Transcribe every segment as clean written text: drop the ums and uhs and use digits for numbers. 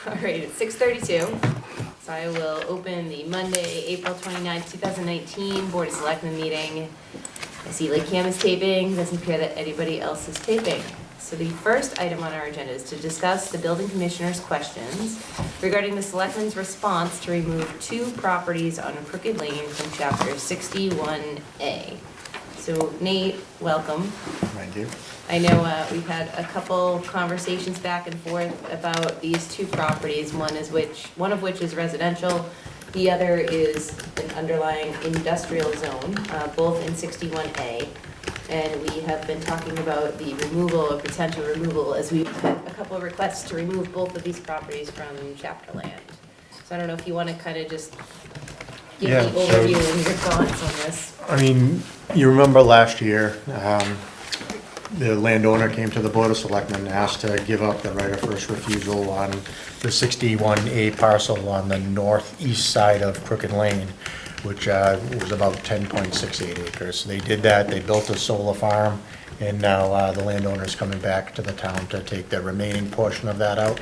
All right, it's 6:32, so I will open the Monday, April 29th, 2019 Board of Selectmen meeting. I see Lake Cam is taping, doesn't appear that anybody else is taping. So the first item on our agenda is to discuss the building commissioner's questions regarding the selectmen's response to remove 2 properties on Crooked Lane from chapter 61A. So Nate, welcome. Thank you. I know we've had a couple conversations back and forth about these 2 properties, one of which is residential, the other is an underlying industrial zone, both in 61A. And we have been talking about the removal or potential removal, as we've had a couple of requests to remove both of these properties from chapter land. So I don't know if you want to kind of just give Yeah, the overview and your thoughts on this. I mean, you remember last year, the landowner came to the Board of Selectmen and asked to give up the right of first refusal on the 61A parcel on the northeast side of Crooked Lane, which was about 10.68 acres. They did that, they built a solar farm, and now the landowner's coming back to the town to take the remaining portion of that out,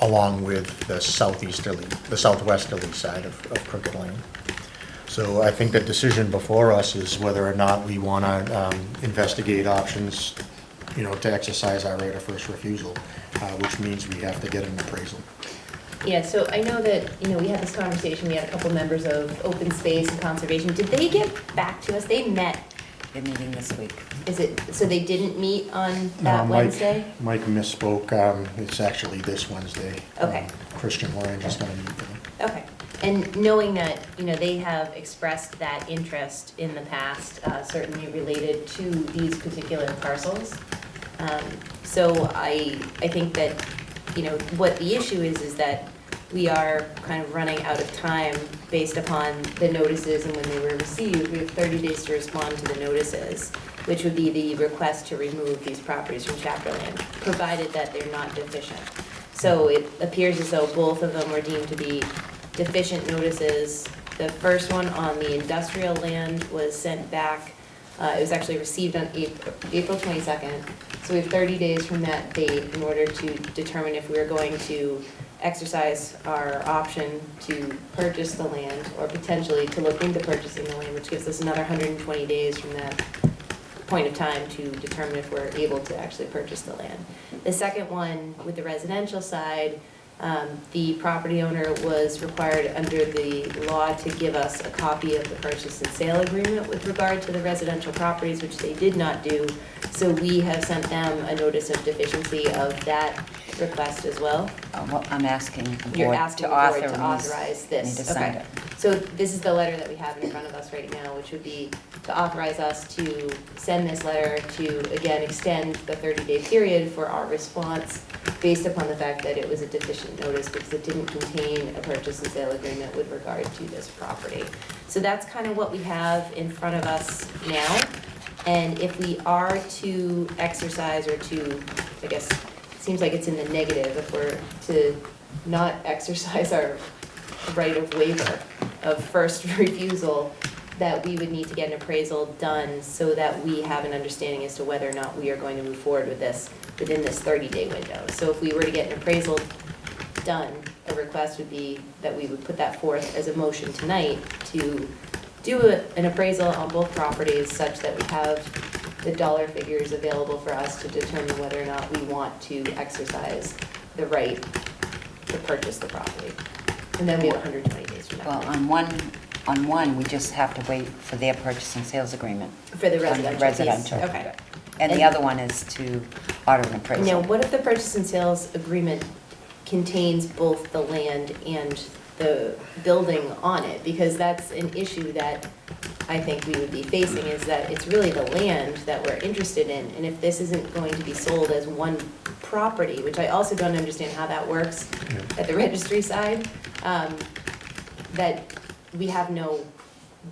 along with the southwesterly side of Crooked Lane. So I think the decision before us is whether or not we want to investigate options, to exercise our right of first refusal, which means we have to get an appraisal. Yeah, so I know that, we had this conversation, we had a couple members of Open Space and Conservation. Did they get back to us? They met. They're meeting this week. So they didn't meet on that Wednesday? Mike misspoke. It's actually this Wednesday. Okay. Christian Lang is going to meet with him. Okay. And knowing that, they have expressed that interest in the past, certainly related to these particular parcels. So I think that, what the issue is that we are kind of running out of time based upon the notices and when they were received. We have 30 days to respond to the notices, which would be the request to remove these properties from chapter land, provided that they're not deficient. So it appears as though both of them were deemed to be deficient notices. The first one on the industrial land was sent back. It was actually received on April 22nd. So we have 30 days from that date in order to determine if we're going to exercise our option to purchase the land or potentially to look into purchasing the land, which gives us another 120 days from that point of time to determine if we're able to actually purchase the land. The second one with the residential side, the property owner was required under the law to give us a copy of the purchase and sale agreement with regard to the residential properties, which they did not do. So we have sent them a notice of deficiency of that request as well. Well, I'm asking the You're board asking to the board to authorize me this. to sign it. So this is the letter that we have in front of us right now, which would be to authorize us to send this letter to, again, extend the 30-day period for our response based upon the fact that it was a deficient notice because it didn't contain a purchase and sale agreement with regard to this property. So that's kind of what we have in front of us now. And if we are to exercise or to, I guess, it seems like it's in the negative if we're to not exercise our right of waiver of first refusal, that we would need to get an appraisal done so that we have an understanding as to whether or not we are going to move forward with this within this 30-day window. So if we were to get an appraisal done, a request would be that we would put that forth as a motion tonight to do an appraisal on both properties such that we have the dollar figures available for us to determine whether or not we want to exercise the right to purchase the property. And then we have 120 days from that. Well, on one, we just have to wait for their purchase and sales agreement. For the residential piece. Residential. Okay. And the other one is to order an appraisal. Now, what if the purchase and sales agreement contains both the land and the building on it? Because that's an issue that I think we would be facing, is that it's really the land that we're interested in. And if this isn't going to be sold as one property, which I also don't understand how that works at the registry side, that we have no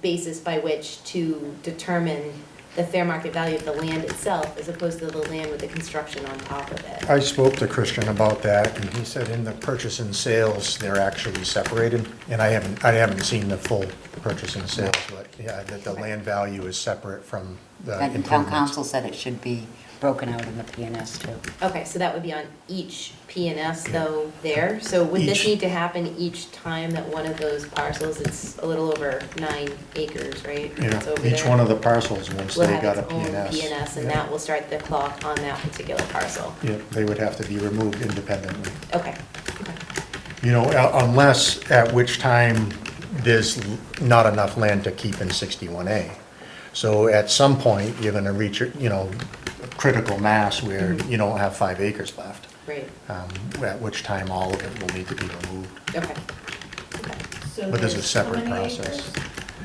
basis by which to determine the fair market value of the land itself as opposed to the land with the construction on top of it. I spoke to Christian about that, and he said in the purchase and sales, they're actually separated. And I haven't seen the full purchase and sales, but yeah, that the land value is separate from the And the town improvements. council said it should be broken out in the PNS too. Okay, so that would be on each P&S though there? So would this Each. need to happen each time that one of those parcels, it's a little over 9 acres, right? Yeah, It's over each there? one of the parcels, once Will they have got a its own PNS. P&S, and yeah. that will start the clock on that particular parcel. Yeah, they would have to be removed independently. Okay, You know, unless, at which time there's not enough land to keep in 61A. So at some point, you're gonna reach, you know, critical mass where you don't have 5 acres left. great, At which time all of it will need to be removed. okay. So But there's a how separate many process. acres?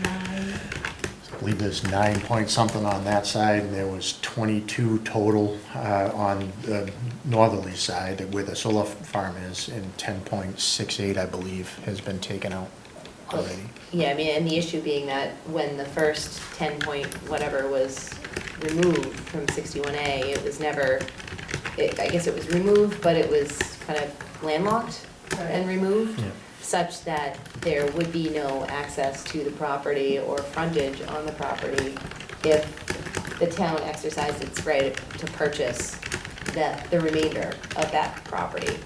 9. I believe there's 9 point something on that side, and there was 22 total on the northerly side where the solar farm is, and 10.68, I believe, has been taken out already. Yeah, I mean, and the issue being that when the first 10 point whatever was removed from 61A, it was never, I guess it was removed, but it was kind of landlocked and removed, Yeah. such that there would be no access to the property or frontage on the property if the town exercised its right to purchase the remainder of that property.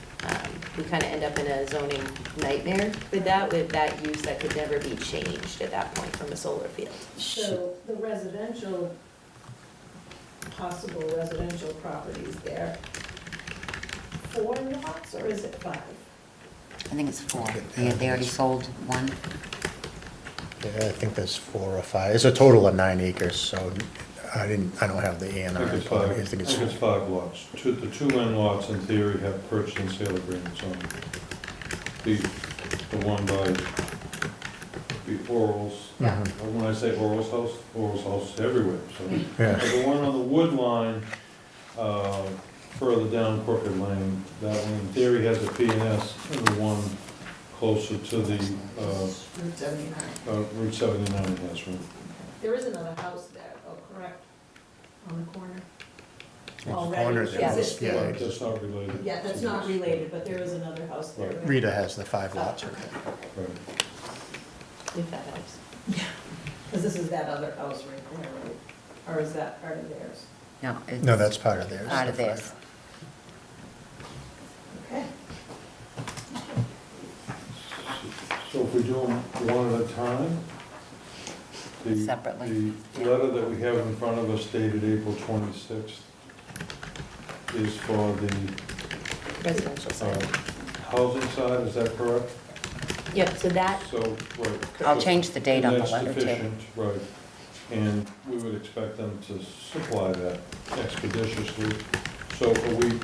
We kind of end up in a zoning nightmare with that use that could never be changed at that point from a solar field. So the residential, possible residential properties there, 4 lots or is it 5? I think it's 4. They already sold one. Yeah, I think there's 4 or 5. It's a total of 9 acres, so I don't have the A and I R. think it's 5, I think it's 5 lots. The 2 end lots in theory have purchase and sale agreements on them. The one by the Orals, Yeah. when I say Orals house is everywhere, so. Yeah. But the one on the wood line, further down Crooked Lane, that one in theory has a P&S, and the one closer to the, Route 79. Route 79 has one. There is another house there, oh, correct, on the corner? Already Corner there was- existing. yeah, But that's not related. Yeah, that's not related, but there is another house there. Right. Rita has the 5 lots. Right. If that helps. Because this is that other house right there, right? Or is that part of theirs? No, it's. No, that's part of theirs. Part of the theirs. 5. Okay. So if we do them one at a time? Separately, The letter that we have in front of us dated April 26th is for the Residential side. housing side, is that correct? Yep, so that, So, right. I'll change the date on the That's letter too. sufficient, right. And we would expect them to supply that expeditiously. So are we,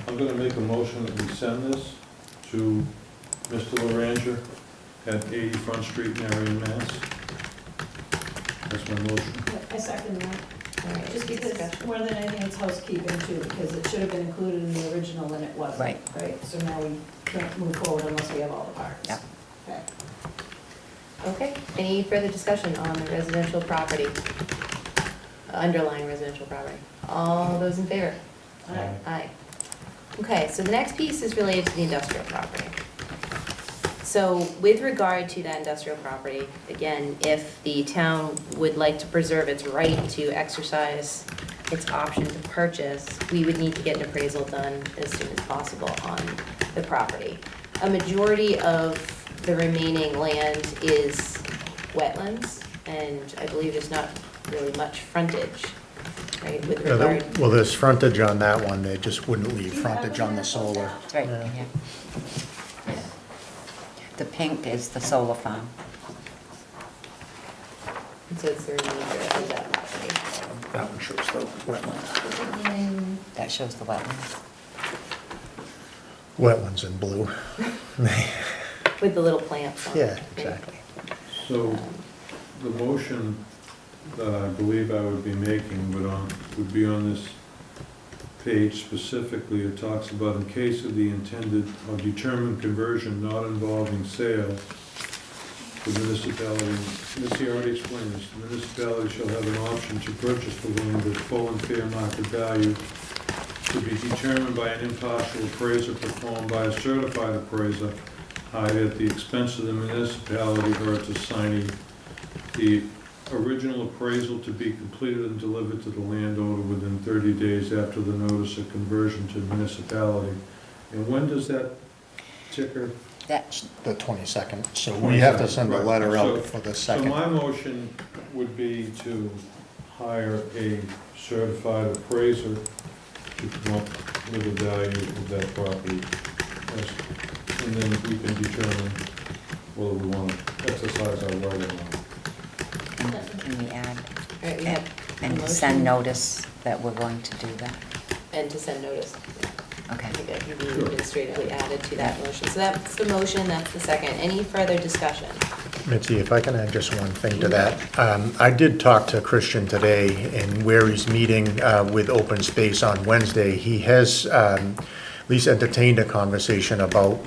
I'm gonna make a motion that we send this to Mr. Laranger at 80 Front Street, Marion, Mass. That's my motion. I second that. all right, Just because discussion. more than anything, it's housekeeping too, because it should have been included in the original and it wasn't. Right. Right, so now we can't move forward unless we have all the parts. Yeah. Okay. Okay, any further discussion on the residential property? Underlying residential property? All those in favor? Aye. Aye. Okay, so the next piece is related to the industrial property. So with regard to that industrial property, again, if the town would like to preserve its right to exercise its option to purchase, we would need to get an appraisal done as soon as possible on the property. A majority of the remaining land is wetlands, and I believe there's not really much frontage, right, with Yeah, regard. well, there's frontage on that one, they just wouldn't leave frontage on the solar. That's right, Yeah. yeah. The pink is the solar farm. And so it's the remainder of that property. That one shows the wetlands. That shows the wetlands. Wetlands in blue. With the little plants on it. Yeah, right? exactly. So the motion that I believe I would be making would be on this page specifically. It talks about in case of the intended or determined conversion not involving sale, the municipality, Ms. already explained this, the municipality shall have an option to purchase the land at full and fair market value to be determined by an impartial appraiser performed by a certified appraiser, hired at the expense of the municipality or its assignee. The original appraisal to be completed and delivered to the landowner within 30 days after the notice of conversion to municipality. And when does that ticker? That, The 22nd, so we have to send a Right. letter So- out for the So 2nd. my motion would be to hire a certified appraiser to come up with the value of that property. And then we can determine whether we want to exercise our right or not. can we add, All right, we have a and motion. send notice that we're going to do that? And to send notice. Okay. I think that can be Sure. administratively added to that motion. So that's the motion, that's the second. Any further discussion? Mitzi, if I can add just one thing to that. I did talk to Christian today, and where he's meeting with Open Space on Wednesday, he has at least entertained a conversation about,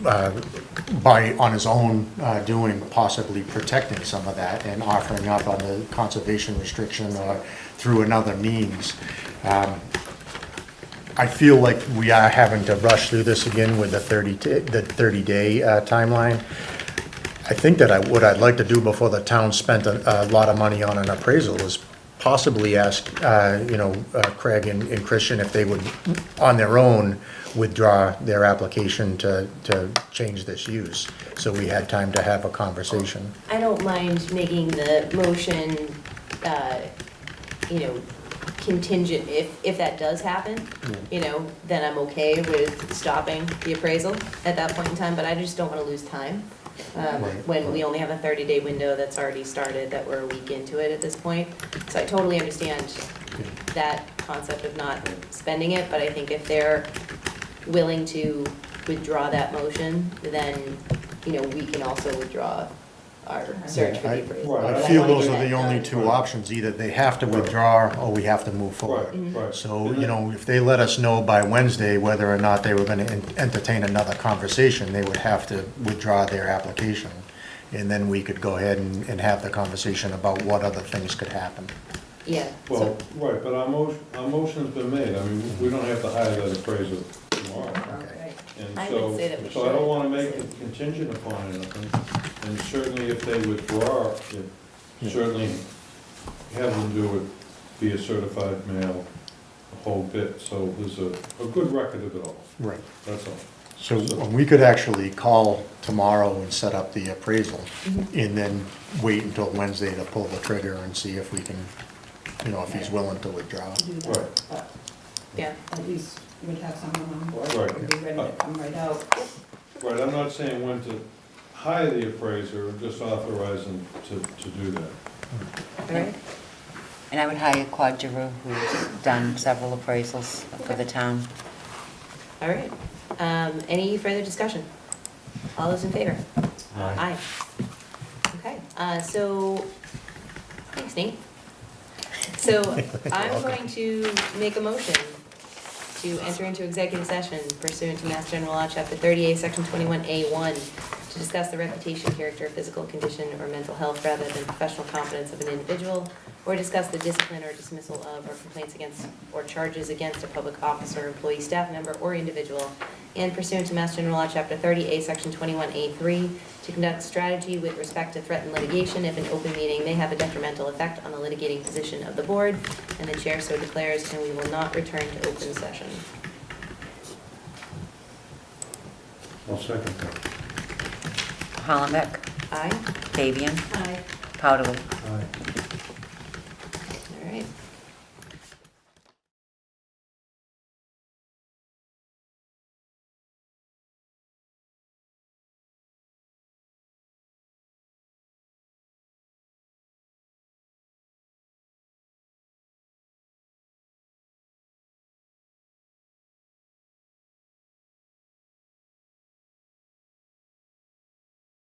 on his own, doing, possibly protecting some of that and offering up on the conservation restriction or through another means. I feel like we are having to rush through this again with the 30-day timeline. I think that what I'd like to do before the town spent a lot of money on an appraisal is possibly ask, Craig and Christian if they would, on their own, withdraw their application to change this use. So we had time to have a conversation. I don't mind making the motion, contingent, if that does happen, then I'm okay with stopping the appraisal at that point in time, but I just don't want to lose time. Right. When we only have a 30-day window that's already started, that we're a week into it at this point. So I totally understand that concept of not spending it, but I think if they're willing to withdraw that motion, then, we can also withdraw our search for the appraisal. Right. I But feel wanna those get are the that only done. two options, either they have to withdraw or we have to move forward. Right. So, if they let us know by Wednesday whether or not they were gonna entertain another conversation, they would have to withdraw their application. And then we could go ahead and have the conversation about what other things could happen. Yeah, Well, so, right, but our motion's been made. I mean, we don't have to hire that appraiser tomorrow. Okay. And I so, would say that we so I don't should. want to make it contingent upon anything. And certainly if they withdraw, Yeah. certainly have them do it via certified mail, the whole bit. So there's a good record of it all, Right. that's all. So we could actually call tomorrow and set up the appraisal Mhm. and then wait until Wednesday to pull the trigger and see if we can, if he's willing to withdraw. Do that, Right. but yeah. at least we'd have someone on board Right. that would be ready to come right out. Right, I'm not saying when to hire the appraiser, I'm just authorizing to do that. All right. And I would hire Claude Giroux, who's done several appraisals for the town. All right. Any further discussion? All those in favor? Aye. Okay, so, thanks, Nate. So I'm going to make a motion to enter into executive session pursuant to Mass General Law, Chapter 38, Section 21A1, to discuss the reputation, character, physical condition, or mental health rather than professional competence of an individual, or discuss the discipline or dismissal of, or complaints against, or charges against a public officer, employee, staff member, or individual, and pursuant to Mass General Law, Chapter 30A, Section 21A3, to conduct strategy with respect to threatened litigation if an open meeting may have a detrimental effect on the litigating position of the board, and the chair so declares, and we will not return to open session. I'll second that. Hollenbeck, Aye? Fabian, Aye. Powderly. Aye.